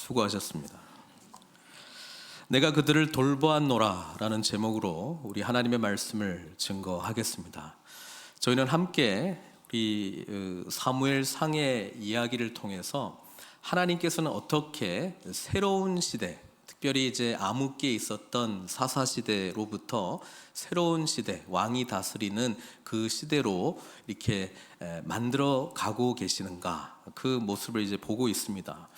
수고하셨습니다. 내가 그들을 돌보았노라 라는 제목으로 우리 하나님의 말씀을 증거하겠습니다. 저희는 함께 우리 사무엘 상의 이야기를 통해서 하나님께서는 어떻게 새로운 시대, 특별히 이제 암흑기에 있었던 사사시대로부터 새로운 시대, 왕이 다스리는 그 시대로 이렇게 만들어 가고 계시는가, 그 모습을 이제 보고 있습니다.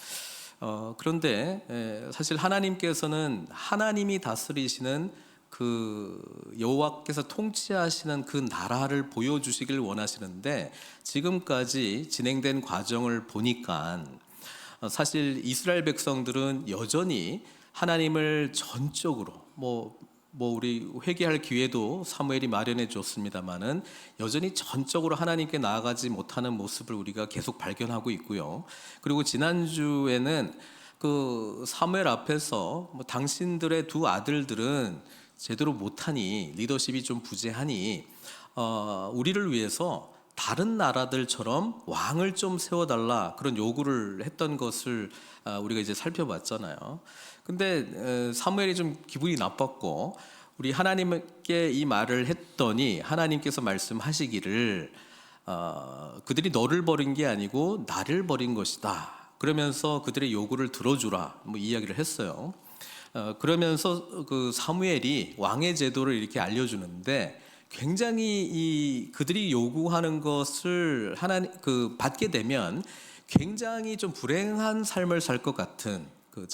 그런데 사실 하나님께서는 하나님이 다스리시는 그 여호와께서 통치하시는 그 나라를 보여주시길 원하시는데, 지금까지 진행된 과정을 보니까 사실 이스라엘 백성들은 여전히 하나님을 전적으로 우리 회개할 기회도 사무엘이 마련해 줬습니다만은 여전히 전적으로 하나님께 나아가지 못하는 모습을 우리가 계속 발견하고 있고요. 그리고 지난주에는 그 사무엘 앞에서 당신들의 두 아들들은 제대로 못하니, 리더십이 좀 부재하니 우리를 위해서 다른 나라들처럼 왕을 좀 세워달라, 그런 요구를 했던 것을 우리가 이제 살펴봤잖아요. 근데 사무엘이 좀 기분이 나빴고, 우리 하나님께 이 말을 했더니 하나님께서 말씀하시기를 그들이 너를 버린 게 아니고 나를 버린 것이다, 그러면서 그들의 요구를 들어주라, 이야기를 했어요. 그러면서 그 사무엘이 왕의 제도를 이렇게 알려주는데, 굉장히 그들이 요구하는 것을 받게 되면 굉장히 좀 불행한 삶을 살 것 같은, 그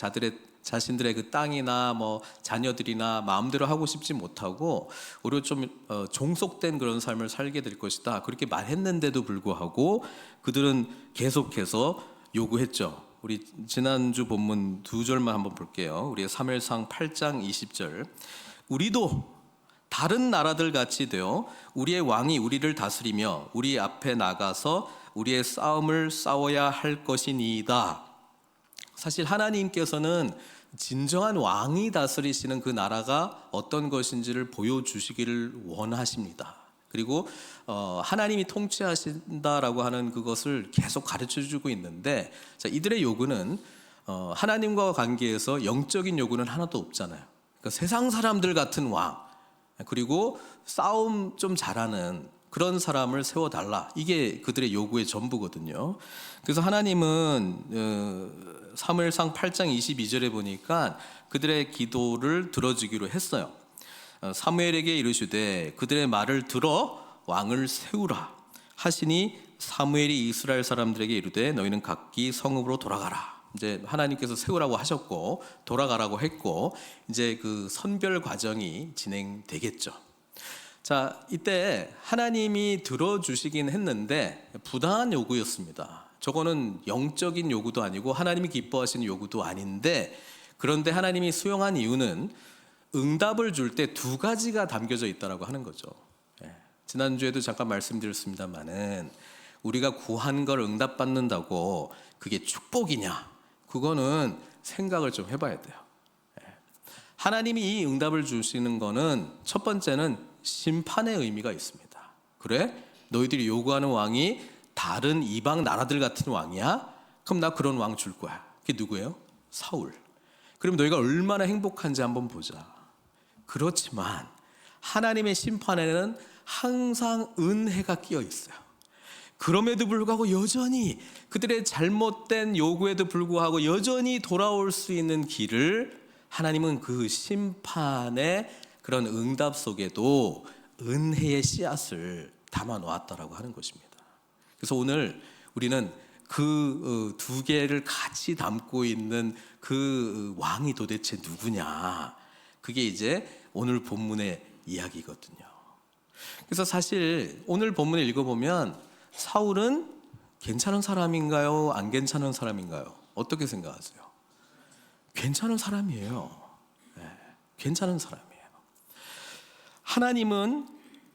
자신들의 그 땅이나 자녀들이나 마음대로 하고 싶지 못하고 오히려 좀 종속된 그런 삶을 살게 될 것이다, 그렇게 말했는데도 불구하고 그들은 계속해서 요구했죠. 우리 지난주 본문 두 절만 한번 볼게요. 우리 사무엘상 8장 20절. 우리도 다른 나라들 같이 되어 우리의 왕이 우리를 다스리며 우리 앞에 나가서 우리의 싸움을 싸워야 할 것이니이다. 사실 하나님께서는 진정한 왕이 다스리시는 그 나라가 어떤 것인지를 보여주시기를 원하십니다. 그리고 하나님이 통치하신다라고 하는 그것을 계속 가르쳐주고 있는데, 이들의 요구는 하나님과 관계에서 영적인 요구는 하나도 없잖아요. 그러니까 세상 사람들 같은 왕, 그리고 싸움 좀 잘하는 그런 사람을 세워달라, 이게 그들의 요구의 전부거든요. 그래서 하나님은 사무엘상 8장 22절에 보니까 그들의 기도를 들어주기로 했어요. 사무엘에게 이르시되 그들의 말을 들어 왕을 세우라 하시니, 사무엘이 이스라엘 사람들에게 이르되 너희는 각기 성읍으로 돌아가라. 이제 하나님께서 세우라고 하셨고 돌아가라고 했고, 이제 그 선별 과정이 진행되겠죠. 자, 이때 하나님이 들어주시긴 했는데 부당한 요구였습니다. 저거는 영적인 요구도 아니고 하나님이 기뻐하시는 요구도 아닌데, 그런데 하나님이 수용한 이유는 응답을 줄 때 두 가지가 담겨져 있다라고 하는 거죠. 지난주에도 잠깐 말씀드렸습니다만은, 우리가 구한 걸 응답받는다고 그게 축복이냐, 그거는 생각을 좀 해봐야 돼요. 하나님이 이 응답을 주시는 거는 첫 번째는 심판의 의미가 있습니다. 그래? 너희들이 요구하는 왕이 다른 이방 나라들 같은 왕이야? 그럼 나 그런 왕 줄 거야. 그게 누구예요? 사울. 그럼 너희가 얼마나 행복한지 한번 보자. 그렇지만 하나님의 심판에는 항상 은혜가 끼어 있어요. 그럼에도 불구하고 여전히 그들의 잘못된 요구에도 불구하고 여전히 돌아올 수 있는 길을 하나님은 그 심판의 그런 응답 속에도 은혜의 씨앗을 담아 놓았다라고 하는 것입니다. 그래서 오늘 우리는 그 두 개를 같이 담고 있는 그 왕이 도대체 누구냐, 그게 이제 오늘 본문의 이야기거든요. 그래서 사실 오늘 본문을 읽어보면 사울은 괜찮은 사람인가요? 안 괜찮은 사람인가요? 어떻게 생각하세요? 괜찮은 사람이에요. 괜찮은 사람이에요. 하나님은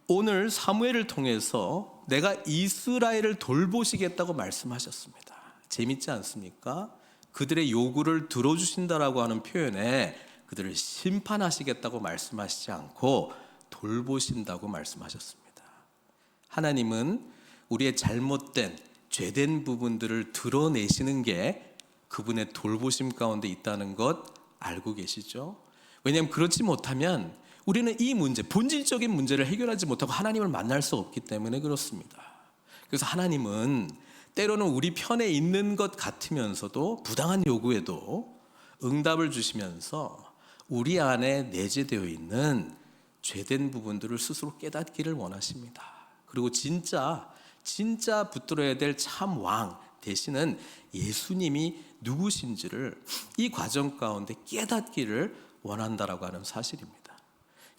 오늘 사무엘을 통해서 내가 이스라엘을 돌보시겠다고 말씀하셨습니다. 재밌지 않습니까? 그들의 요구를 들어주신다라고 하는 표현에 그들을 심판하시겠다고 말씀하시지 않고 돌보신다고 말씀하셨습니다. 하나님은 우리의 잘못된 죄된 부분들을 드러내시는 게 그분의 돌보심 가운데 있다는 것 알고 계시죠? 왜냐하면 그렇지 못하면 우리는 이 문제, 본질적인 문제를 해결하지 못하고 하나님을 만날 수 없기 때문에 그렇습니다. 그래서 하나님은 때로는 우리 편에 있는 것 같으면서도 부당한 요구에도 응답을 주시면서 우리 안에 내재되어 있는 죄된 부분들을 스스로 깨닫기를 원하십니다. 그리고 진짜 붙들어야 될 참 왕 되시는 예수님이 누구신지를 이 과정 가운데 깨닫기를 원한다라고 하는 사실입니다.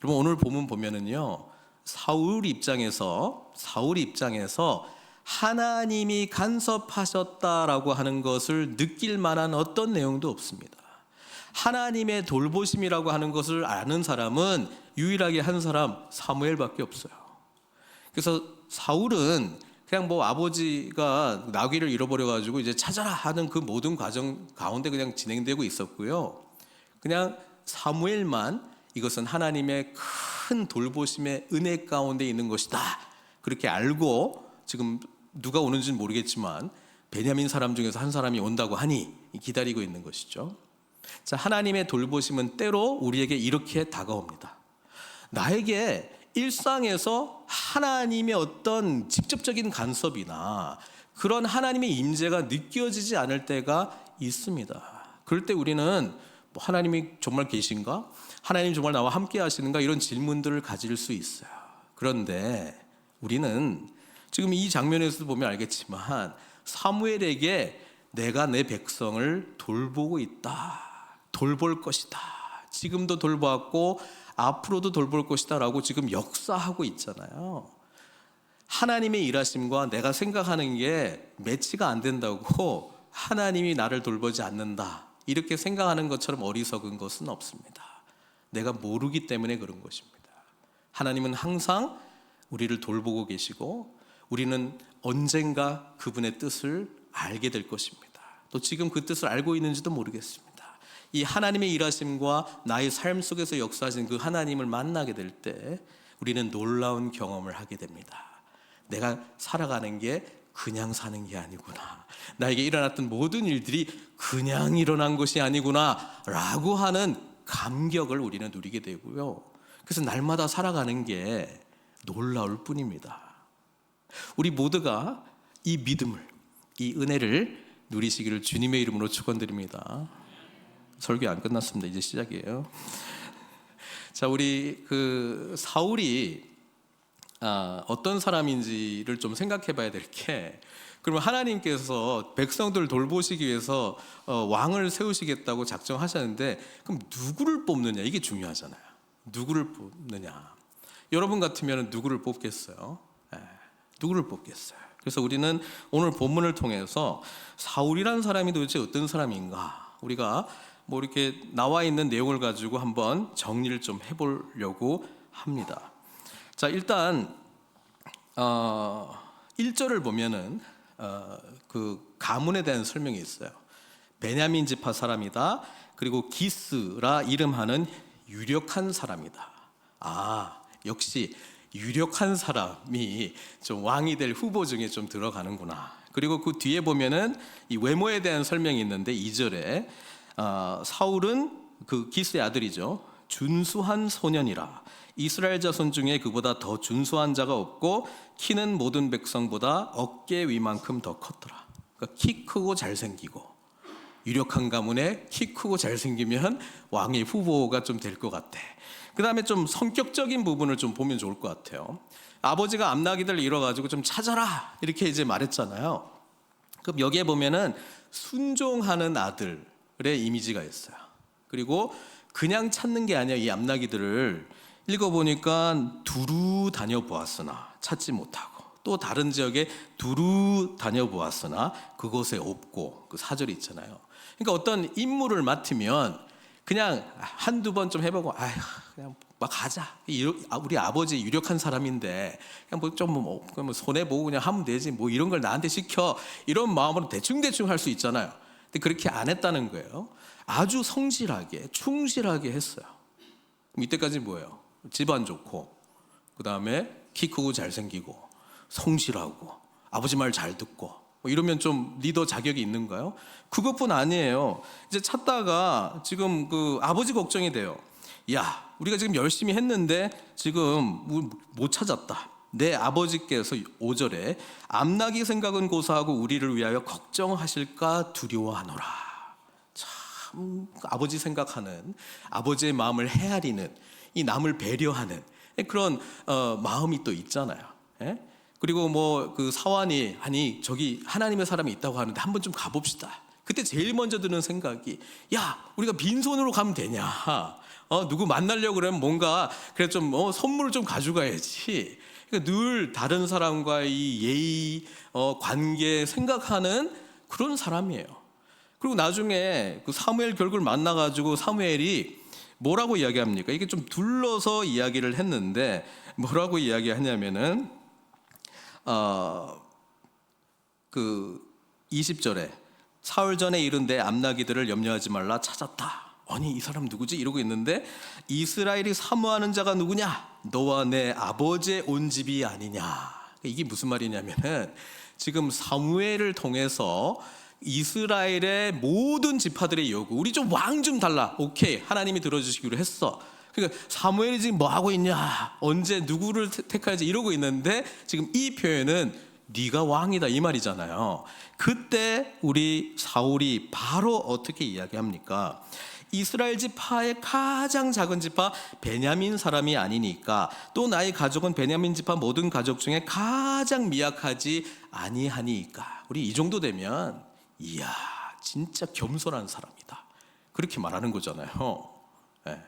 여러분, 오늘 본문 보면은요, 사울 입장에서 하나님이 간섭하셨다라고 하는 것을 느낄 만한 어떤 내용도 없습니다. 하나님의 돌보심이라고 하는 것을 아는 사람은 유일하게 한 사람, 사무엘밖에 없어요. 그래서 사울은 그냥 뭐 아버지가 나귀를 잃어버려가지고 이제 찾아라 하는 그 모든 과정 가운데 그냥 진행되고 있었고요. 그냥 사무엘만 이것은 하나님의 큰 돌보심의 은혜 가운데 있는 것이다, 그렇게 알고 지금 누가 오는지는 모르겠지만 베냐민 사람 중에서 한 사람이 온다고 하니 기다리고 있는 것이죠. 자, 하나님의 돌보심은 때로 우리에게 이렇게 다가옵니다. 나에게 일상에서 하나님의 어떤 직접적인 간섭이나 그런 하나님의 임재가 느껴지지 않을 때가 있습니다. 그럴 때 우리는 하나님이 정말 계신가? 하나님 정말 나와 함께 하시는가? 이런 질문들을 가질 수 있어요. 그런데 우리는 지금 이 장면에서도 보면 알겠지만 사무엘에게 내가 내 백성을 돌보고 있다, 돌볼 것이다, 지금도 돌보았고 앞으로도 돌볼 것이다 라고 지금 역사하고 있잖아요. 하나님의 일하심과 내가 생각하는 게 매치가 안 된다고 하나님이 나를 돌보지 않는다, 이렇게 생각하는 것처럼 어리석은 것은 없습니다. 내가 모르기 때문에 그런 것입니다. 하나님은 항상 우리를 돌보고 계시고 우리는 언젠가 그분의 뜻을 알게 될 것입니다. 또 지금 그 뜻을 알고 있는지도 모르겠습니다. 이 하나님의 일하심과 나의 삶 속에서 역사하신 그 하나님을 만나게 될 때 우리는 놀라운 경험을 하게 됩니다. 내가 살아가는 게 그냥 사는 게 아니구나, 나에게 일어났던 모든 일들이 그냥 일어난 것이 아니구나 라고 하는 감격을 우리는 누리게 되고요. 그래서 날마다 살아가는 게 놀라울 뿐입니다. 우리 모두가 이 믿음을, 이 은혜를 누리시기를 주님의 이름으로 축원드립니다. 설교 안 끝났습니다. 이제 시작이에요. 자, 우리 사울이 어떤 사람인지를 좀 생각해 봐야 될 게, 그러면 하나님께서 백성들을 돌보시기 위해서 왕을 세우시겠다고 작정하셨는데 그럼 누구를 뽑느냐, 이게 중요하잖아요. 누구를 뽑느냐. 여러분 같으면 누구를 뽑겠어요? 누구를 뽑겠어요? 그래서 우리는 오늘 본문을 통해서 사울이라는 사람이 도대체 어떤 사람인가, 우리가 뭐 이렇게 나와 있는 내용을 가지고 한번 정리를 좀 해보려고 합니다. 자, 일단 1절을 보면은 그 가문에 대한 설명이 있어요. 베냐민 지파 사람이다. 그리고 기스라 이름하는 유력한 사람이다. 역시 유력한 사람이 좀 왕이 될 후보 중에 좀 들어가는구나. 그리고 그 뒤에 보면은 이 외모에 대한 설명이 있는데 2절에 사울은 그 기스의 아들이죠. 준수한 소년이라. 이스라엘 자손 중에 그보다 더 준수한 자가 없고 키는 모든 백성보다 어깨 위만큼 더 컸더라. 그러니까 키 크고 잘생기고, 유력한 가문에 키 크고 잘생기면 왕의 후보가 좀 될 것 같아. 그 다음에 좀 성격적인 부분을 좀 보면 좋을 것 같아요. 아버지가 암나귀들 잃어가지고 좀 찾아라 이렇게 이제 말했잖아요. 그럼 여기에 보면은 순종하는 아들의 이미지가 있어요. 그리고 그냥 찾는 게 아니야. 이 암나귀들을 읽어보니까 두루 다녀보았으나 찾지 못하고, 또 다른 지역에 두루 다녀보았으나 그곳에 없고, 그 4절이 있잖아요. 그러니까 어떤 임무를 맡으면 그냥 한두 번 좀 해보고 그냥 막 가자, 우리 아버지 유력한 사람인데 그냥 뭐 손해보고 그냥 하면 되지, 뭐 이런 걸 나한테 시켜, 이런 마음으로 대충 할 수 있잖아요. 근데 그렇게 안 했다는 거예요. 아주 성실하게 충실하게 했어요. 그럼 이때까지 뭐예요? 집안 좋고, 그 다음에 키 크고 잘생기고, 성실하고, 아버지 말 잘 듣고, 뭐 이러면 좀 리더 자격이 있는가요? 그것뿐 아니에요. 이제 찾다가 지금 그 아버지 걱정이 돼요. 야, 우리가 지금 열심히 했는데 지금 못 찾았다. 내 아버지께서 5절에 암나기 생각은 고사하고 우리를 위하여 걱정하실까 두려워하노라. 참 아버지 생각하는, 아버지의 마음을 헤아리는, 이 남을 배려하는 그런 마음이 또 있잖아요. 예? 그리고 뭐 그 사환이 아니 저기 하나님의 사람이 있다고 하는데 한번 좀 가봅시다. 그때 제일 먼저 드는 생각이, 야, 우리가 빈손으로 가면 되냐? 누구 만나려고 그러면 뭔가 그래 좀 선물을 좀 가져가야지. 그러니까 늘 다른 사람과의 이 예의, 관계 생각하는 그런 사람이에요. 그리고 나중에 그 사무엘 결국을 만나가지고 사무엘이 뭐라고 이야기합니까? 이게 좀 둘러서 이야기를 했는데 뭐라고 이야기하냐면은 그 20절에 사흘 전에 이른데 암나기들을 염려하지 말라 찾았다. 아니 이 사람 누구지? 이러고 있는데 이스라엘이 사모하는 자가 누구냐? 너와 내 아버지의 온 집이 아니냐. 이게 무슨 말이냐면은 지금 사무엘을 통해서 이스라엘의 모든 지파들의 요구, 우리 좀 왕 좀 달라. 오케이, 하나님이 들어주시기로 했어. 그러니까 사무엘이 지금 뭐 하고 있냐, 언제 누구를 택할지 이러고 있는데 지금 이 표현은 네가 왕이다 이 말이잖아요. 그때 우리 사울이 바로 어떻게 이야기합니까? 이스라엘 지파의 가장 작은 지파 베냐민 사람이 아니니까, 또 나의 가족은 베냐민 지파 모든 가족 중에 가장 미약하지 아니하니까. 우리 이 정도 되면 이야 진짜 겸손한 사람이다 그렇게 말하는 거잖아요. 네.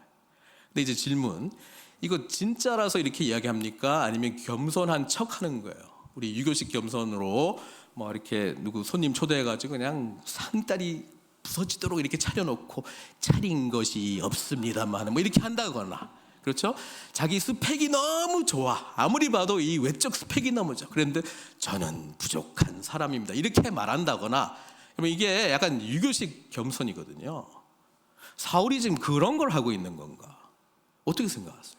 근데 이제 질문, 이거 진짜라서 이렇게 이야기합니까? 아니면 겸손한 척 하는 거예요? 우리 유교식 겸손으로 뭐 이렇게 누구 손님 초대해가지고 그냥 상다리 부서지도록 이렇게 차려놓고 차린 것이 없습니다만 뭐 이렇게 한다거나, 그렇죠? 자기 스펙이 너무 좋아, 아무리 봐도 이 외적 스펙이 너무 좋아, 그런데 저는 부족한 사람입니다 이렇게 말한다거나, 그러면 이게 약간 유교식 겸손이거든요. 사울이 지금 그런 걸 하고 있는 건가? 어떻게 생각하세요?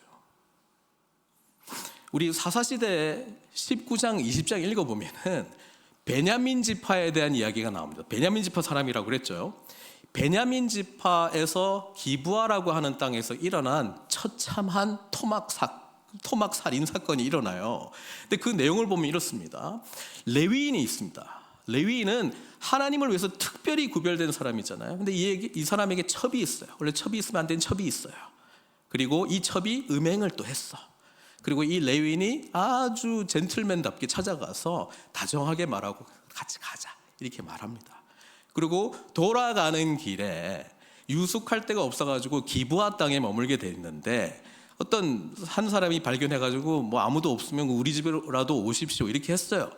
우리 사사시대 19장 20장 읽어보면은 베냐민 지파에 대한 이야기가 나옵니다. 베냐민 지파 사람이라고 그랬죠. 베냐민 지파에서 기브아라고 하는 땅에서 일어난 처참한 토막 살인 사건이 일어나요. 근데 그 내용을 보면 이렇습니다. 레위인이 있습니다. 레위인은 하나님을 위해서 특별히 구별된 사람이잖아요. 근데 이 사람에게 첩이 있어요. 원래 첩이 있으면 안 되는 첩이 있어요. 그리고 이 첩이 음행을 또 했어. 그리고 이 레위인이 아주 젠틀맨답게 찾아가서 다정하게 말하고 같이 가자 이렇게 말합니다. 그리고 돌아가는 길에 유숙할 데가 없어가지고 기브아 땅에 머물게 됐는데 어떤 한 사람이 발견해가지고 뭐 아무도 없으면 우리 집으로라도 오십시오 이렇게 했어요.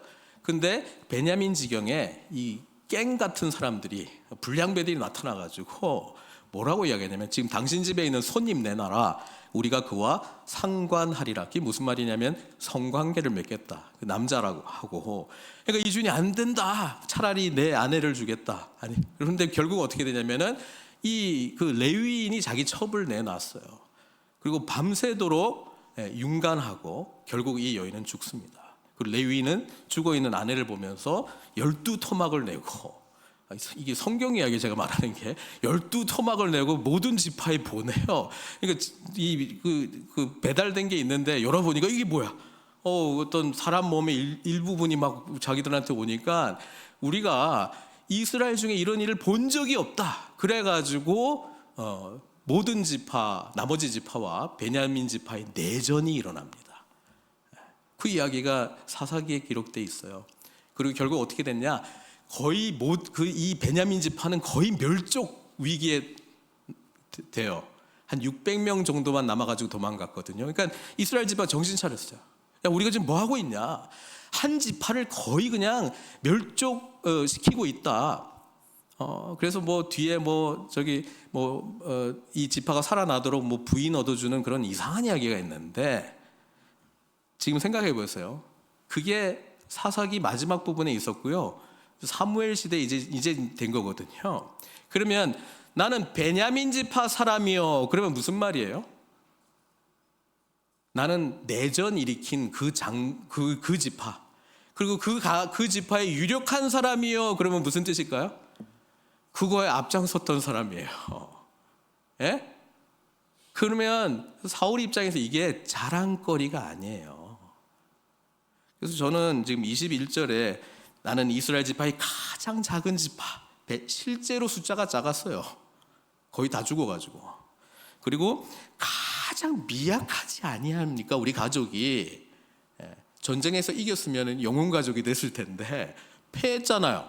근데 베냐민 지경에 이 갱 같은 사람들이, 불량배들이 나타나가지고 뭐라고 이야기하냐면 지금 당신 집에 있는 손님 내놔라, 우리가 그와 상관하리라. 그게 무슨 말이냐면 성관계를 맺겠다, 그 남자라고 하고. 그러니까 이 주인이 안 된다, 차라리 내 아내를 주겠다. 아니, 그런데 결국 어떻게 되냐면은 이 그 레위인이 자기 첩을 내놨어요. 그리고 밤새도록 윤간하고 결국 이 여인은 죽습니다. 그 레위인은 죽어있는 아내를 보면서 12토막을 내고, 이게 성경 이야기 제가 말하는 게 12토막을 내고 모든 지파에 보내요. 그러니까 그 배달된 게 있는데 열어보니까 이게 뭐야? 어떤 사람 몸의 일부분이 막 자기들한테 오니까 우리가 이스라엘 중에 이런 일을 본 적이 없다. 그래가지고 모든 지파, 나머지 지파와 베냐민 지파의 내전이 일어납니다. 그 이야기가 사사기에 기록돼 있어요. 그리고 결국 어떻게 됐냐? 거의 이 베냐민 지파는 거의 멸족 위기에 돼요. 한 600명 정도만 남아가지고 도망갔거든요. 그러니까 이스라엘 지파 정신 차렸어요. 야, 우리가 지금 뭐 하고 있냐? 한 지파를 거의 그냥 멸족 시키고 있다. 그래서 뭐 뒤에 이 지파가 살아나도록 뭐 부인 얻어주는 그런 이상한 이야기가 있는데, 지금 생각해 보세요. 그게 사사기 마지막 부분에 있었고요. 사무엘 시대 이제 된 거거든요. 그러면 나는 베냐민 지파 사람이요. 그러면 무슨 말이에요? 나는 내전 일으킨 그 지파, 그리고 그 지파의 유력한 사람이요. 그러면 무슨 뜻일까요? 그거에 앞장섰던 사람이에요. 예? 그러면 사울 입장에서 이게 자랑거리가 아니에요. 그래서 저는 지금 21절에 나는 이스라엘 지파의 가장 작은 지파, 실제로 숫자가 작았어요. 거의 다 죽어가지고. 그리고 가장 미약하지 아니합니까? 우리 가족이 전쟁에서 이겼으면 영웅 가족이 됐을 텐데 패했잖아요.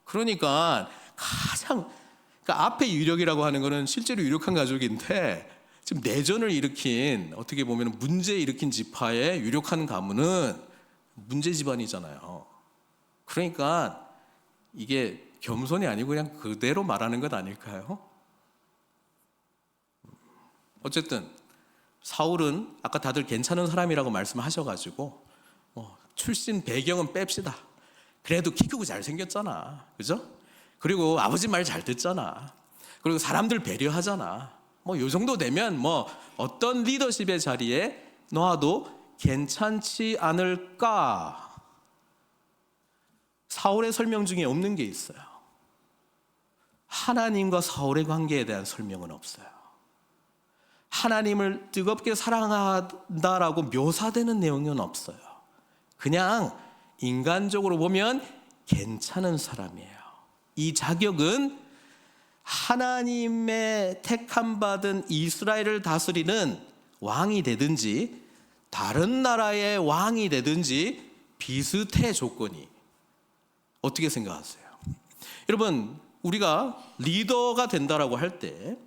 그러니까 그러니까 앞에 유력이라고 하는 거는 실제로 유력한 가족인데 지금 내전을 일으킨, 어떻게 보면 문제 일으킨 지파의 유력한 가문은 문제 집안이잖아요. 그러니까 이게 겸손이 아니고 그냥 그대로 말하는 것 아닐까요? 어쨌든 사울은 아까 다들 괜찮은 사람이라고 말씀하셔가지고 출신 배경은 뺍시다. 그래도 키 크고 잘생겼잖아. 그죠? 그리고 아버지 말 잘 듣잖아. 그리고 사람들 배려하잖아. 요 정도 되면 어떤 리더십의 자리에 놔도 괜찮지 않을까? 사울의 설명 중에 없는 게 있어요. 하나님과 사울의 관계에 대한 설명은 없어요. 하나님을 뜨겁게 사랑한다라고 묘사되는 내용은 없어요. 그냥 인간적으로 보면 괜찮은 사람이에요. 이 자격은 하나님의 택함받은 이스라엘을 다스리는 왕이 되든지 다른 나라의 왕이 되든지 비슷해, 조건이. 어떻게 생각하세요? 여러분, 우리가 리더가 된다라고 할 때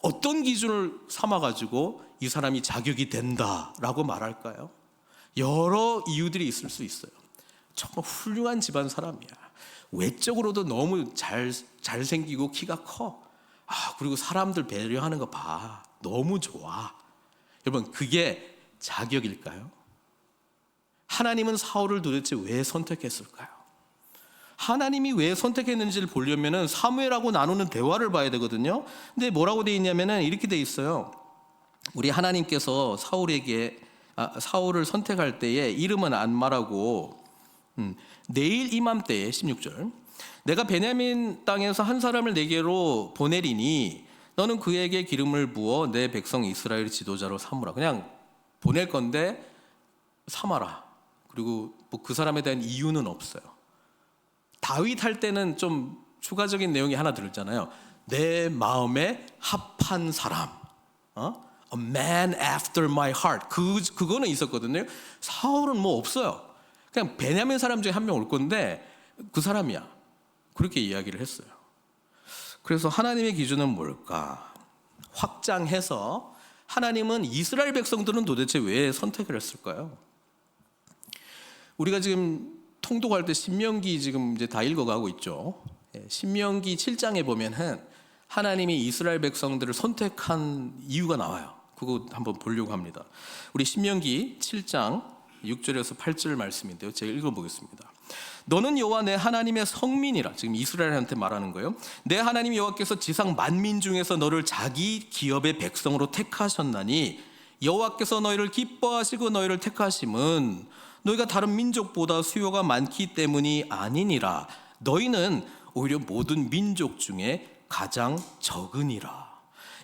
어떤 기준을 삼아가지고 이 사람이 자격이 된다라고 말할까요? 여러 이유들이 있을 수 있어요. 정말 훌륭한 집안 사람이야. 외적으로도 너무 잘생기고 키가 커. 그리고 사람들 배려하는 거 봐. 너무 좋아. 여러분, 그게 자격일까요? 하나님은 사울을 도대체 왜 선택했을까요? 하나님이 왜 선택했는지를 보려면 사무엘하고 나누는 대화를 봐야 되거든요. 근데 뭐라고 돼 있냐면은 이렇게 돼 있어요. 우리 하나님께서 사울을 선택할 때에 이름은 안 말하고 내일 이맘때에 16절 내가 베냐민 땅에서 한 사람을 내게로 보내리니 너는 그에게 기름을 부어 내 백성 이스라엘 지도자로 삼으라. 그냥 보낼 건데 삼아라. 그리고 그 사람에 대한 이유는 없어요. 다윗 할 때는 좀 추가적인 내용이 하나 들었잖아요. 내 마음에 합한 사람, A man after my heart. 그거는 있었거든요. 사울은 없어요. 그냥 베냐민 사람 중에 한 명 올 건데 그 사람이야. 그렇게 이야기를 했어요. 그래서 하나님의 기준은 뭘까? 확장해서 하나님은 이스라엘 백성들은 도대체 왜 선택을 했을까요? 우리가 지금 통독할 때 신명기 지금 이제 다 읽어가고 있죠. 신명기 7장에 보면은 하나님이 이스라엘 백성들을 선택한 이유가 나와요. 그거 한번 보려고 합니다. 우리 신명기 7장 6절에서 8절 말씀인데요. 제가 읽어보겠습니다. 너는 여호와 내 하나님의 성민이라. 지금 이스라엘한테 말하는 거예요. 내 하나님 여호와께서 지상 만민 중에서 너를 자기 기업의 백성으로 택하셨나니 여호와께서 너희를 기뻐하시고 너희를 택하심은 너희가 다른 민족보다 수요가 많기 때문이 아니니라. 너희는 오히려 모든 민족 중에 가장 적으니라.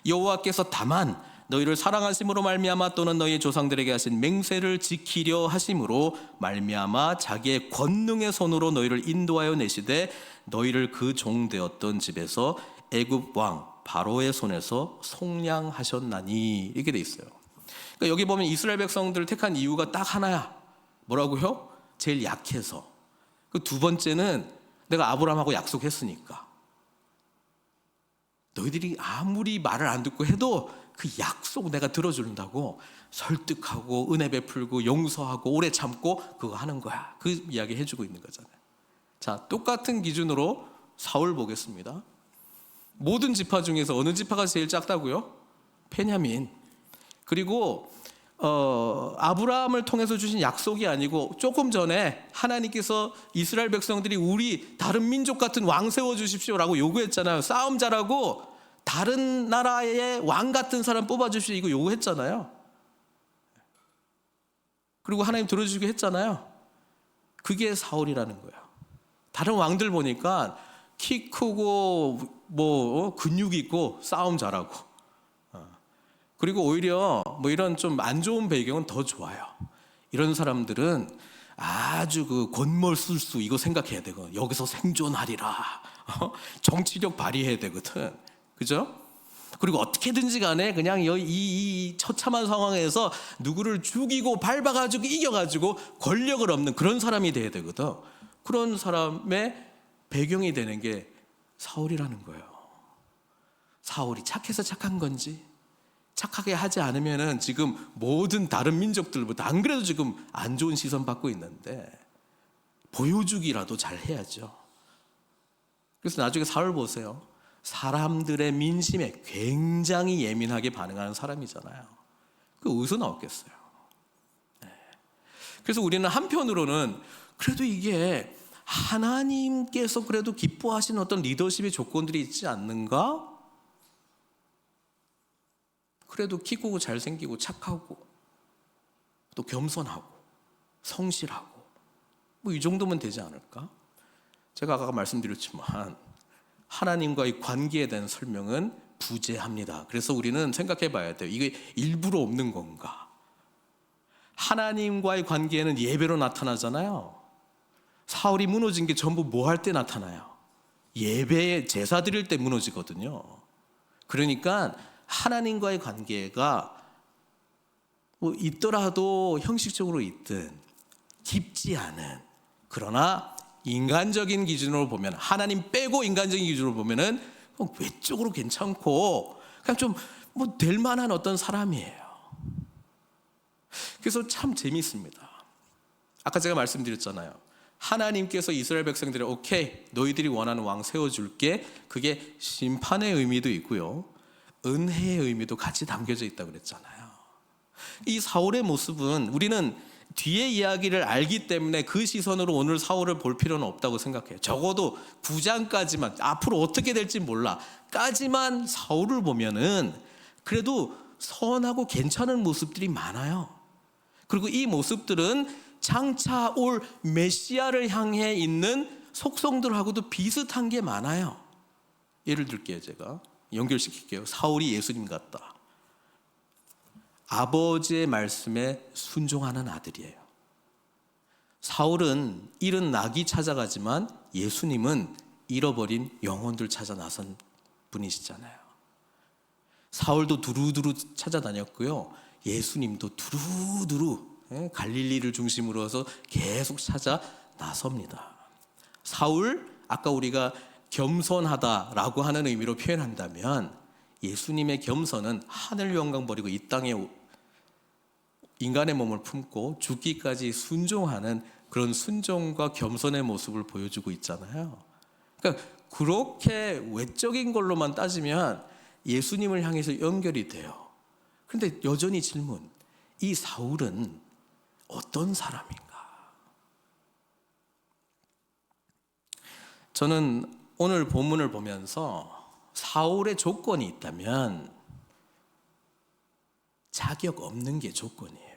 여호와께서 다만 너희를 사랑하심으로 말미암아 또는 너희의 조상들에게 하신 맹세를 지키려 하심으로 말미암아 자기의 권능의 손으로 너희를 인도하여 내시되 너희를 그 종되었던 집에서 애굽 왕 바로의 손에서 속량하셨나니. 이렇게 돼 있어요. 그러니까 여기 보면 이스라엘 백성들을 택한 이유가 딱 하나야. 뭐라고요? 제일 약해서. 그 두 번째는 내가 아브라함하고 약속했으니까. 너희들이 아무리 말을 안 듣고 해도 그 약속 내가 들어준다고 설득하고 은혜 베풀고 용서하고 오래 참고 그거 하는 거야. 그 이야기 해주고 있는 거잖아요. 자, 똑같은 기준으로 사울 보겠습니다. 모든 지파 중에서 어느 지파가 제일 작다고요? 베냐민. 그리고 아브라함을 통해서 주신 약속이 아니고 조금 전에 하나님께서 이스라엘 백성들이 우리 다른 민족 같은 왕 세워주십시오라고 요구했잖아요. 싸움 잘하고 다른 나라의 왕 같은 사람 뽑아주십시오 이거 요구했잖아요. 그리고 하나님 들어주시고 했잖아요. 그게 사울이라는 거예요. 다른 왕들 보니까 키 크고 근육 있고 싸움 잘하고, 그리고 오히려 이런 좀 안 좋은 배경은 더 좋아요. 이런 사람들은 아주 권모술수 이거 생각해야 되고, 여기서 생존하리라, 정치력 발휘해야 되거든, 그죠? 그리고 어떻게든지 간에 그냥 이 처참한 상황에서 누구를 죽이고 밟아가지고 이겨가지고 권력을 얻는 그런 사람이 돼야 되거든. 그런 사람의 배경이 되는 게 사울이라는 거예요. 사울이 착해서 착한 건지, 착하게 하지 않으면은 지금 모든 다른 민족들보다 안 그래도 지금 안 좋은 시선 받고 있는데 보여주기라도 잘 해야죠. 그래서 나중에 사울 보세요. 사람들의 민심에 굉장히 예민하게 반응하는 사람이잖아요. 그 어디서 나왔겠어요? 그래서 우리는 한편으로는 그래도 이게 하나님께서 그래도 기뻐하시는 어떤 리더십의 조건들이 있지 않는가? 그래도 키 크고 잘생기고 착하고 또 겸손하고 성실하고 이 정도면 되지 않을까? 제가 아까 말씀드렸지만 하나님과의 관계에 대한 설명은 부재합니다. 그래서 우리는 생각해 봐야 돼요. 이게 일부러 없는 건가? 하나님과의 관계에는 예배로 나타나잖아요. 사울이 무너진 게 전부 뭐 할 때 나타나요? 예배에 제사 드릴 때 무너지거든요. 그러니까 하나님과의 관계가 있더라도 형식적으로 있든 깊지 않은, 그러나 인간적인 기준으로 보면, 하나님 빼고 인간적인 기준으로 보면은 외적으로 괜찮고 그냥 좀 될 만한 어떤 사람이에요. 그래서 참 재미있습니다. 아까 제가 말씀드렸잖아요. 하나님께서 이스라엘 백성들이 오케이, 너희들이 원하는 왕 세워줄게. 그게 심판의 의미도 있고요, 은혜의 의미도 같이 담겨져 있다고 그랬잖아요. 이 사울의 모습은 우리는 뒤의 이야기를 알기 때문에 그 시선으로 오늘 사울을 볼 필요는 없다고 생각해요. 적어도 9장까지만, 앞으로 어떻게 될지 몰라 까지만 사울을 보면은 그래도 선하고 괜찮은 모습들이 많아요. 그리고 이 모습들은 장차 올 메시아를 향해 있는 속성들하고도 비슷한 게 많아요. 예를 들게요. 제가 연결시킬게요. 사울이 예수님 같다. 아버지의 말씀에 순종하는 아들이에요. 사울은 잃은 낙이 찾아가지만 예수님은 잃어버린 영혼들 찾아 나선 분이시잖아요. 사울도 두루두루 찾아다녔고요, 예수님도 두루두루 갈릴리를 중심으로 해서 계속 찾아 나섭니다. 사울, 아까 우리가 겸손하다라고 하는 의미로 표현한다면 예수님의 겸손은 하늘 영광 버리고 이 땅에 인간의 몸을 품고 죽기까지 순종하는 그런 순종과 겸손의 모습을 보여주고 있잖아요. 그러니까 그렇게 외적인 걸로만 따지면 예수님을 향해서 연결이 돼요. 그런데 여전히 질문, 이 사울은 어떤 사람인가? 저는 오늘 본문을 보면서 사울의 조건이 있다면 자격 없는 게 조건이에요.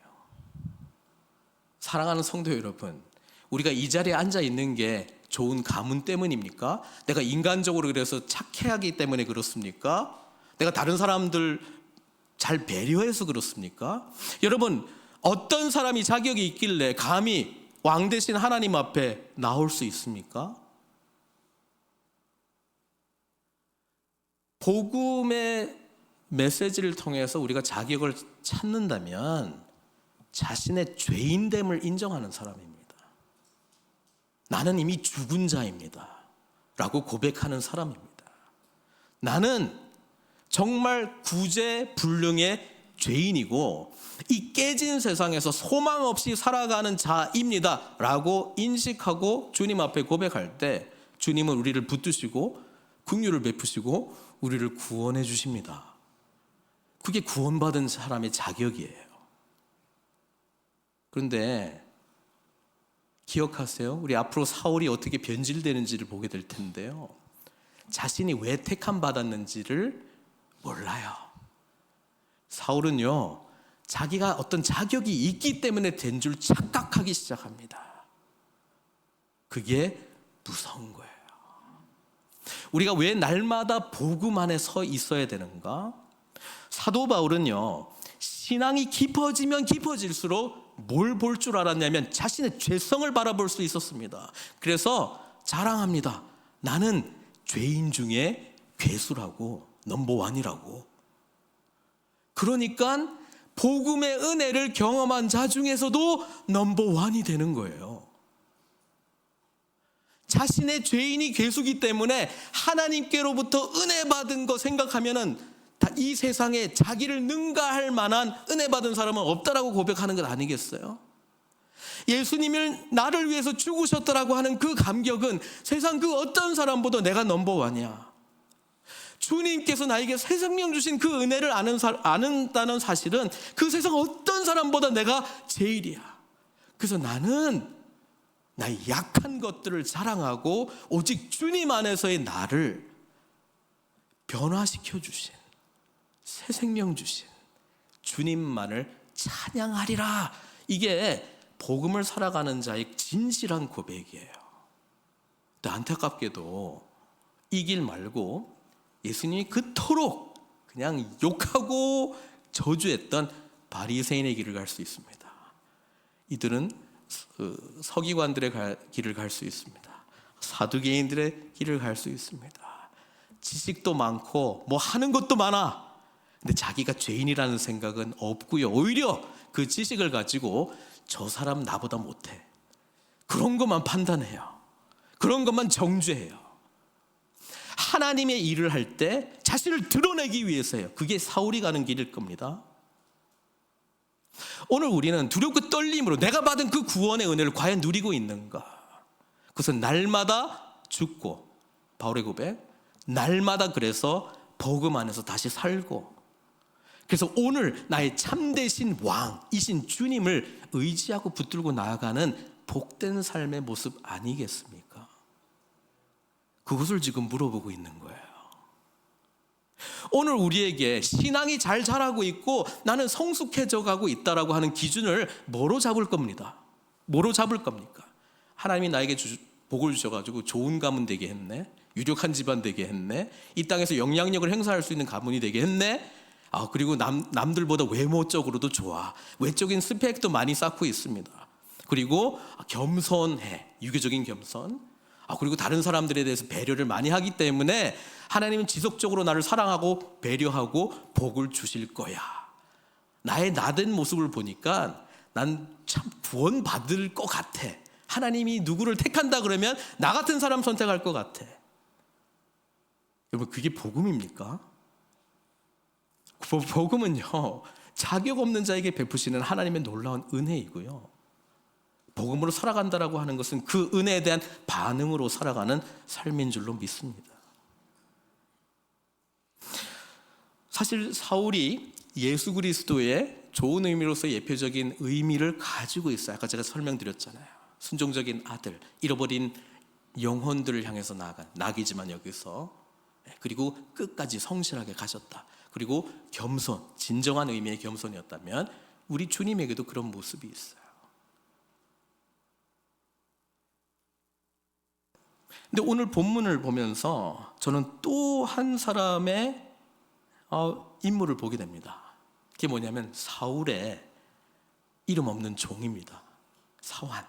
사랑하는 성도 여러분, 우리가 이 자리에 앉아 있는 게 좋은 가문 때문입니까? 내가 인간적으로 그래서 착해하기 때문에 그렇습니까? 내가 다른 사람들 잘 배려해서 그렇습니까? 여러분, 어떤 사람이 자격이 있길래 감히 왕 대신 하나님 앞에 나올 수 있습니까? 복음의 메시지를 통해서 우리가 자격을 찾는다면 자신의 죄인됨을 인정하는 사람입니다. 나는 이미 죽은 자입니다 라고 고백하는 사람입니다. 나는 정말 구제불능의 죄인이고 이 깨진 세상에서 소망 없이 살아가는 자입니다 라고 인식하고 주님 앞에 고백할 때 주님은 우리를 붙드시고 긍휼을 베푸시고 우리를 구원해 주십니다. 그게 구원받은 사람의 자격이에요. 그런데 기억하세요. 우리 앞으로 사울이 어떻게 변질되는지를 보게 될 텐데요, 자신이 왜 택함 받았는지를 몰라요. 사울은요, 자기가 어떤 자격이 있기 때문에 된 줄 착각하기 시작합니다. 그게 무서운 거예요. 우리가 왜 날마다 복음 안에 서 있어야 되는가? 사도 바울은요, 신앙이 깊어지면 깊어질수록 뭘 볼 줄 알았냐면 자신의 죄성을 바라볼 수 있었습니다. 그래서 자랑합니다. 나는 죄인 중에 괴수라고, 넘버원이라고. 그러니까 복음의 은혜를 경험한 자 중에서도 넘버원이 되는 거예요. 자신의 죄인이 괴수기 때문에 하나님께로부터 은혜 받은 거 생각하면은 이 세상에 자기를 능가할 만한 은혜 받은 사람은 없다라고 고백하는 것 아니겠어요? 예수님을 나를 위해서 죽으셨다라고 하는 그 감격은 세상 그 어떤 사람보다 내가 넘버원이야. 주님께서 나에게 새 생명 주신 그 은혜를 아는다는 사실은 그 세상 어떤 사람보다 내가 제일이야. 그래서 나는 나의 약한 것들을 자랑하고 오직 주님 안에서의 나를 변화시켜 주신, 새 생명 주신 주님만을 찬양하리라. 이게 복음을 살아가는 자의 진실한 고백이에요. 근데 안타깝게도 이 길 말고 예수님이 그토록 그냥 욕하고 저주했던 바리새인의 길을 갈 수 있습니다. 이들은 서기관들의 길을 갈 수 있습니다. 사두개인들의 길을 갈 수 있습니다. 지식도 많고 뭐 하는 것도 많아. 근데 자기가 죄인이라는 생각은 없고요. 오히려 그 지식을 가지고 저 사람 나보다 못해. 그런 것만 판단해요. 그런 것만 정죄해요. 하나님의 일을 할 때 자신을 드러내기 위해서요. 그게 사울이 가는 길일 겁니다. 오늘 우리는 두렵고 떨림으로 내가 받은 그 구원의 은혜를 과연 누리고 있는가? 그것은 날마다 죽고, 바울의 고백, 날마다 그래서 복음 안에서 다시 살고, 그래서 오늘 나의 참되신 왕이신 주님을 의지하고 붙들고 나아가는 복된 삶의 모습 아니겠습니까? 그것을 지금 물어보고 있는 거예요. 오늘 우리에게 신앙이 잘 자라고 있고 나는 성숙해져 가고 있다라고 하는 기준을 뭐로 잡을 겁니다? 뭐로 잡을 겁니까? 하나님이 나에게 복을 주셔가지고 좋은 가문 되게 했네, 유력한 집안 되게 했네, 이 땅에서 영향력을 행사할 수 있는 가문이 되게 했네, 그리고 남들보다 외모적으로도 좋아, 외적인 스펙도 많이 쌓고 있습니다. 그리고 겸손해, 유교적인 겸손. 그리고 다른 사람들에 대해서 배려를 많이 하기 때문에 하나님은 지속적으로 나를 사랑하고 배려하고 복을 주실 거야. 나의 나된 모습을 보니까 난 참 구원받을 것 같아. 하나님이 누구를 택한다 그러면 나 같은 사람 선택할 것 같아. 여러분, 그게 복음입니까? 복음은요, 자격 없는 자에게 베푸시는 하나님의 놀라운 은혜이고요, 복음으로 살아간다라고 하는 것은 그 은혜에 대한 반응으로 살아가는 삶인 줄로 믿습니다. 사실 사울이 예수 그리스도의 좋은 의미로서 예표적인 의미를 가지고 있어요. 아까 제가 설명드렸잖아요. 순종적인 아들, 잃어버린 영혼들을 향해서 나아간 낙이지만 여기서, 그리고 끝까지 성실하게 가셨다. 그리고 겸손, 진정한 의미의 겸손이었다면 우리 주님에게도 그런 모습이 있어요. 근데 오늘 본문을 보면서 저는 또 한 사람의 인물을 보게 됩니다. 그게 뭐냐면 사울의 이름 없는 종입니다. 사환.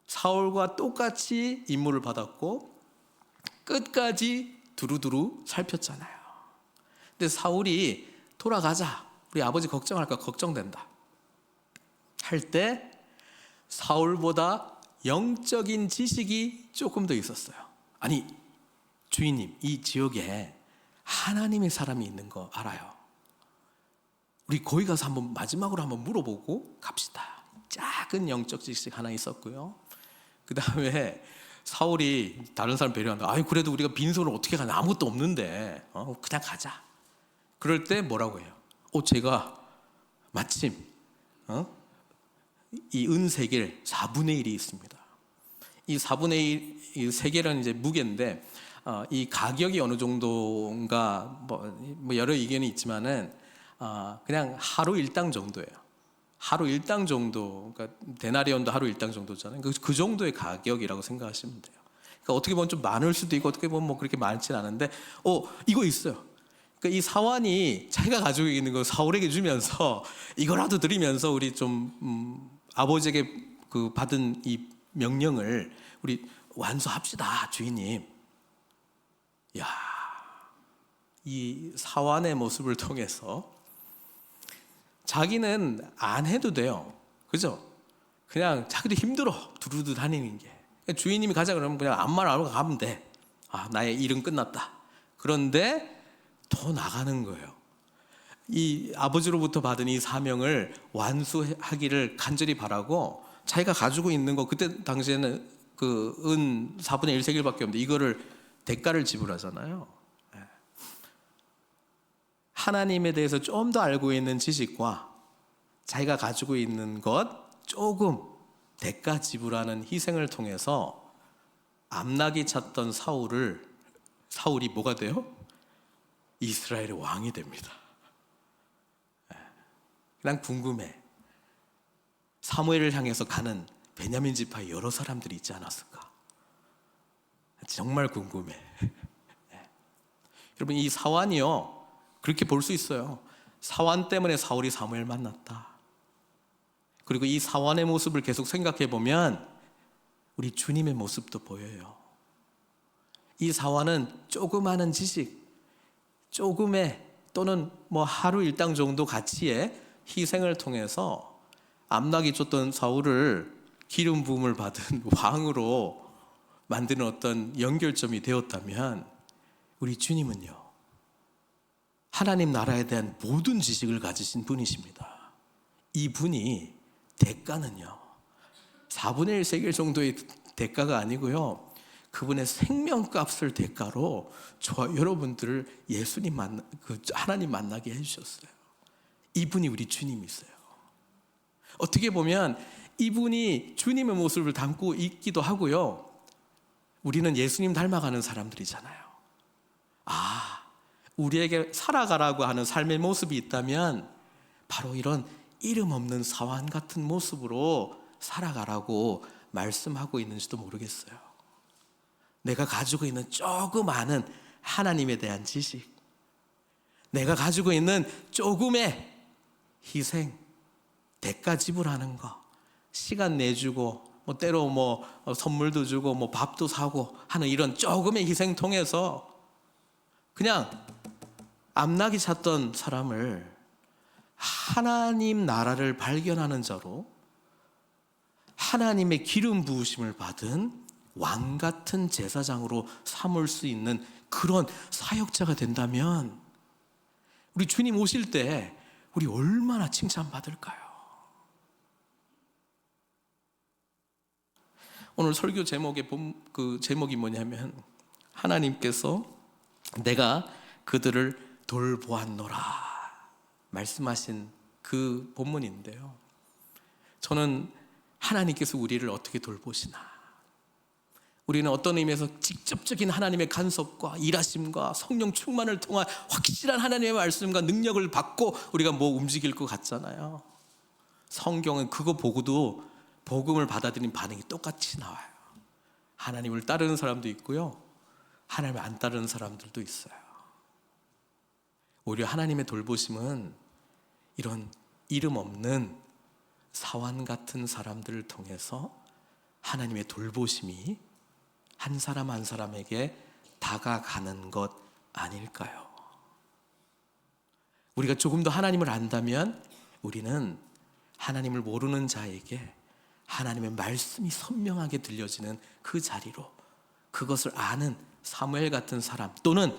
사울과 똑같이 임무를 받았고 끝까지 두루두루 살폈잖아요. 근데 사울이 돌아가자, 우리 아버지 걱정할까 걱정된다 할 때 사울보다 영적인 지식이 조금 더 있었어요. 아니, 주인님, 이 지역에 하나님의 사람이 있는 거 알아요. 우리 거기 가서 마지막으로 한번 물어보고 갑시다. 작은 영적 지식 하나 있었고요. 그 다음에 사울이 다른 사람 배려한다. 그래도 우리가 빈손을 어떻게 가냐, 아무것도 없는데 그냥 가자. 그럴 때 뭐라고 해요? 제가 마침 이 은세겔 4분의 1이 있습니다. 이 4분의 1, 세겔은 이제 무게인데 이 가격이 어느 정도인가 뭐 여러 의견이 있지만은 그냥 하루 일당 정도예요. 하루 일당 정도, 그러니까 데나리온도 하루 일당 정도잖아요. 그 정도의 가격이라고 생각하시면 돼요. 그러니까 어떻게 보면 좀 많을 수도 있고 어떻게 보면 뭐 그렇게 많진 않은데, 이거 있어요. 그러니까 이 사환이 자기가 가지고 있는 거 사울에게 주면서 이거라도 드리면서 우리 좀 아버지에게 그 받은 이 명령을 우리 완수합시다, 주인님. 야, 이 사환의 모습을 통해서 자기는 안 해도 돼요. 그죠? 그냥 자기도 힘들어. 두루두 다니는 게. 주인님이 가자 그러면 그냥 아무 말 안 하고 가면 돼. 나의 일은 끝났다. 그런데 더 나가는 거예요. 이 아버지로부터 받은 이 사명을 완수하기를 간절히 바라고 자기가 가지고 있는 거, 그때 당시에는 그 은 4분의 1세겔밖에 없는데 이거를 대가를 지불하잖아요. 하나님에 대해서 좀 더 알고 있는 지식과 자기가 가지고 있는 것 조금 대가 지불하는 희생을 통해서 암낙이 찼던 사울이 뭐가 돼요? 이스라엘의 왕이 됩니다. 난 궁금해. 사무엘을 향해서 가는 베냐민 지파의 여러 사람들이 있지 않았을까? 정말 궁금해. 여러분, 이 사환이요, 그렇게 볼 수 있어요. 사환 때문에 사울이 사무엘 만났다. 그리고 이 사환의 모습을 계속 생각해 보면 우리 주님의 모습도 보여요. 이 사환은 조그마한 지식, 조금의 또는 뭐 하루 일당 정도 가치의 희생을 통해서 암낙이 쫓던 사울을 기름 부음을 받은 왕으로 만드는 어떤 연결점이 되었다면, 우리 주님은요, 하나님 나라에 대한 모든 지식을 가지신 분이십니다. 이 대가는요 4분의 1 세겔 정도의 대가가 아니고요, 그분의 생명값을 대가로 저와 여러분들을 하나님 만나게 해주셨어요. 이분이 우리 주님이세요. 어떻게 보면 이분이 주님의 모습을 담고 있기도 하고요, 우리는 예수님 닮아가는 사람들이잖아요. 우리에게 살아가라고 하는 삶의 모습이 있다면 바로 이런 이름 없는 사환 같은 모습으로 살아가라고 말씀하고 있는지도 모르겠어요. 내가 가지고 있는 조그마한 하나님에 대한 지식, 내가 가지고 있는 조금의 희생, 대가 지불하는 거, 시간 내주고 뭐 때로 뭐 선물도 주고 뭐 밥도 사고 하는 이런 조금의 희생 통해서 그냥 암낙이 찼던 사람을 하나님 나라를 발견하는 자로, 하나님의 기름 부으심을 받은 왕 같은 제사장으로 삼을 수 있는 그런 사역자가 된다면 우리 주님 오실 때 우리 얼마나 칭찬받을까요? 오늘 설교 제목의 그 제목이 뭐냐면, 하나님께서 내가 그들을 돌보았노라 말씀하신 그 본문인데요, 저는 하나님께서 우리를 어떻게 돌보시나, 우리는 어떤 의미에서 직접적인 하나님의 간섭과 일하심과 성령 충만을 통한 확실한 하나님의 말씀과 능력을 받고 우리가 뭐 움직일 것 같잖아요. 성경은 그거 보고도 복음을 받아들인 반응이 똑같이 나와요. 하나님을 따르는 사람도 있고요, 하나님을 안 따르는 사람들도 있어요. 오히려 하나님의 돌보심은 이런 이름 없는 사환 같은 사람들을 통해서 하나님의 돌보심이 한 사람 한 사람에게 다가가는 것 아닐까요? 우리가 조금 더 하나님을 안다면 우리는 하나님을 모르는 자에게 하나님의 말씀이 선명하게 들려지는 그 자리로, 그것을 아는 사무엘 같은 사람 또는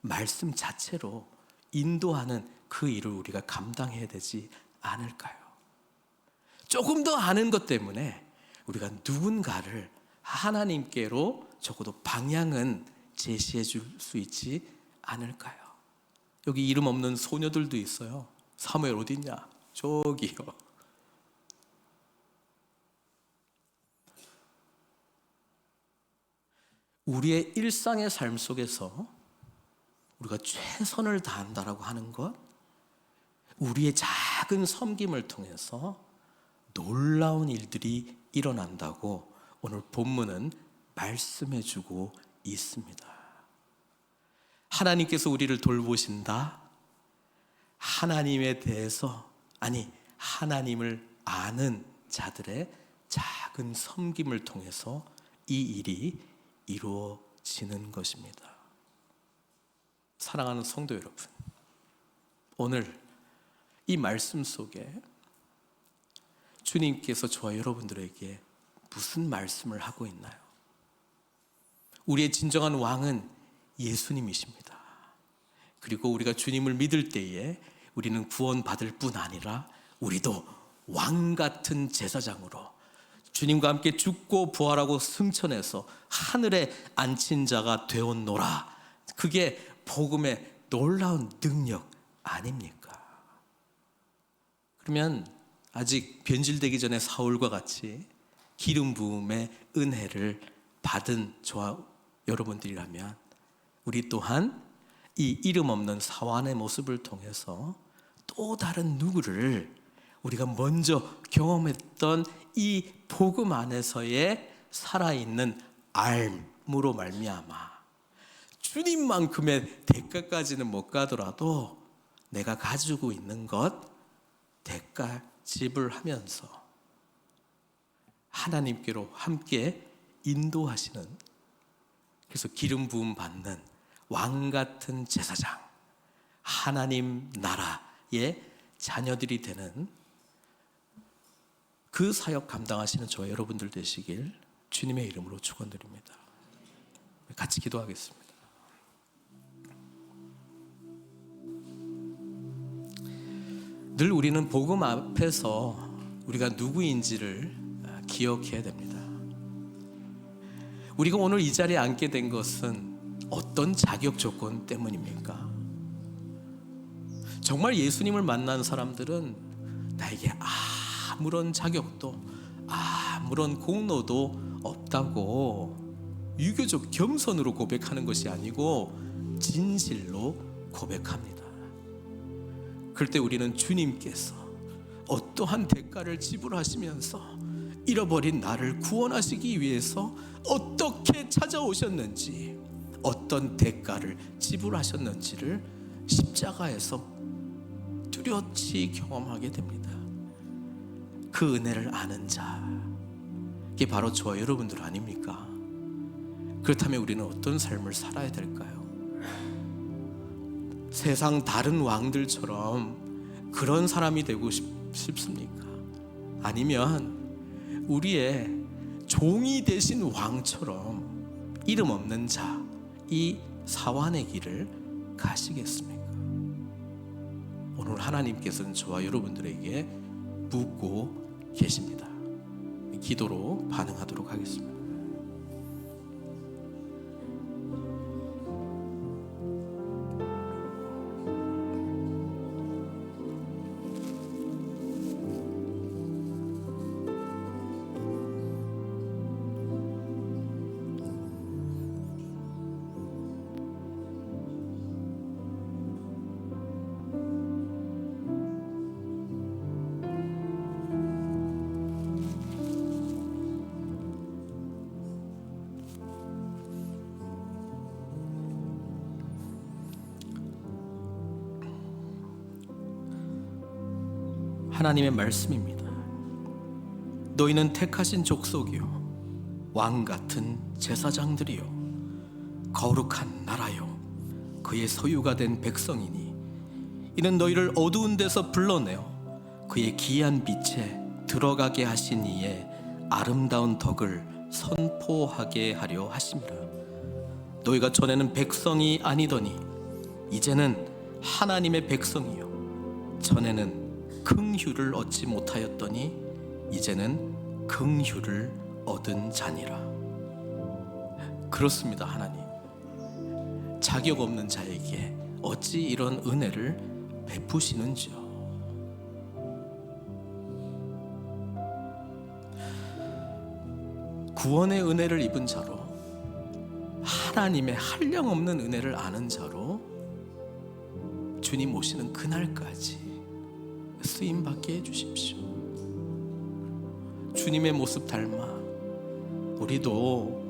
말씀 자체로 인도하는 그 일을 우리가 감당해야 되지 않을까요? 조금 더 아는 것 때문에 우리가 누군가를 하나님께로 적어도 방향은 제시해 줄 수 있지 않을까요? 여기 이름 없는 소녀들도 있어요. 사무엘 어디 있냐? 저기요. 우리의 일상의 삶 속에서 우리가 최선을 다한다라고 하는 것, 우리의 작은 작은 섬김을 통해서 놀라운 일들이 일어난다고 오늘 본문은 말씀해주고 있습니다. 하나님께서 우리를 돌보신다. 하나님에 대해서, 아니 하나님을 아는 자들의 작은 섬김을 통해서 이 일이 이루어지는 것입니다. 사랑하는 성도 여러분, 오늘 이 말씀 속에 주님께서 저와 여러분들에게 무슨 말씀을 하고 있나요? 우리의 진정한 왕은 예수님이십니다. 그리고 우리가 주님을 믿을 때에 우리는 구원받을 뿐 아니라 우리도 왕 같은 제사장으로 주님과 함께 죽고 부활하고 승천해서 하늘에 앉힌 자가 되었노라. 그게 복음의 놀라운 능력 아닙니까? 그러면 아직 변질되기 전에 사울과 같이 기름 부음의 은혜를 받은 저와 여러분들이라면 우리 또한 이 이름 없는 사환의 모습을 통해서 또 다른 누구를 우리가 먼저 경험했던 이 복음 안에서의 살아있는 알므로 말미암아 주님만큼의 대가까지는 못 가더라도 내가 가지고 있는 것 대가 지불하면서 하나님께로 함께 인도하시는, 그래서 기름 부음 받는 왕 같은 제사장, 하나님 나라의 자녀들이 되는 그 사역 감당하시는 저와 여러분들 되시길 주님의 이름으로 축원드립니다. 같이 기도하겠습니다. 늘 우리는 복음 앞에서 우리가 누구인지를 기억해야 됩니다. 우리가 오늘 이 자리에 앉게 된 것은 어떤 자격 조건 때문입니까? 정말 예수님을 만난 사람들은 나에게 아무런 자격도 아무런 공로도 없다고 유교적 겸손으로 고백하는 것이 아니고 진실로 고백합니다. 그럴 때 우리는 주님께서 어떠한 대가를 지불하시면서 잃어버린 나를 구원하시기 위해서 어떻게 찾아오셨는지, 어떤 대가를 지불하셨는지를 십자가에서 뚜렷이 경험하게 됩니다. 그 은혜를 아는 자, 이게 바로 저와 여러분들 아닙니까? 그렇다면 우리는 어떤 삶을 살아야 될까요? 세상 다른 왕들처럼 그런 사람이 되고 싶습니까? 아니면 우리의 종이 되신 왕처럼 이름 없는 자, 이 사환의 길을 가시겠습니까? 오늘 하나님께서는 저와 여러분들에게 묻고 계십니다. 기도로 반응하도록 하겠습니다. 하나님의 말씀입니다. 너희는 택하신 족속이요 왕 같은 제사장들이요 거룩한 나라요 그의 소유가 된 백성이니 이는 너희를 어두운 데서 불러내어 그의 기이한 빛에 들어가게 하신 이의 아름다운 덕을 선포하게 하려 하심이라. 너희가 전에는 백성이 아니더니 이제는 하나님의 백성이요 전에는 긍휼을 얻지 못하였더니 이제는 긍휼을 얻은 자니라. 그렇습니다. 하나님, 자격 없는 자에게 어찌 이런 은혜를 베푸시는지요. 구원의 은혜를 입은 자로, 하나님의 한량없는 은혜를 아는 자로 주님 오시는 그날까지 쓰임 받게 해주십시오. 주님의 모습 닮아 우리도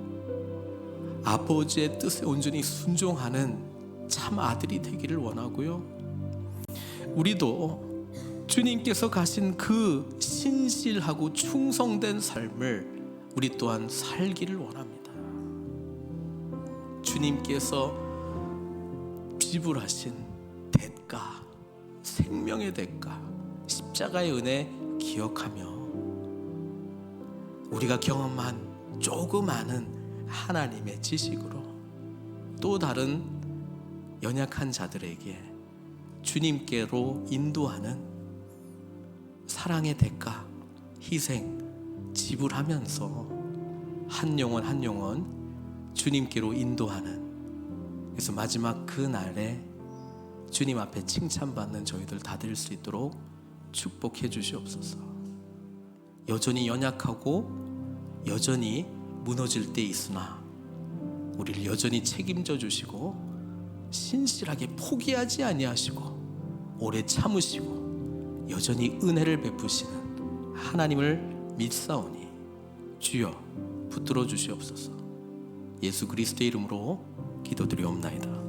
아버지의 뜻에 온전히 순종하는 참 아들이 되기를 원하고요, 우리도 주님께서 가신 그 신실하고 충성된 삶을 우리 또한 살기를 원합니다. 주님께서 지불하신 대가, 생명의 대가, 십자가의 은혜 기억하며 우리가 경험한 조그마한 하나님의 지식으로 또 다른 연약한 자들에게 주님께로 인도하는 사랑의 대가, 희생, 지불하면서 한 영혼 한 영혼 주님께로 인도하는, 그래서 마지막 그 날에 주님 앞에 칭찬받는 저희들 다 될 수 있도록 축복해 주시옵소서. 여전히 연약하고 여전히 무너질 때 있으나 우리를 여전히 책임져 주시고 신실하게 포기하지 아니하시고 오래 참으시고 여전히 은혜를 베푸시는 하나님을 믿사오니 주여 붙들어 주시옵소서. 예수 그리스도의 이름으로 기도드리옵나이다.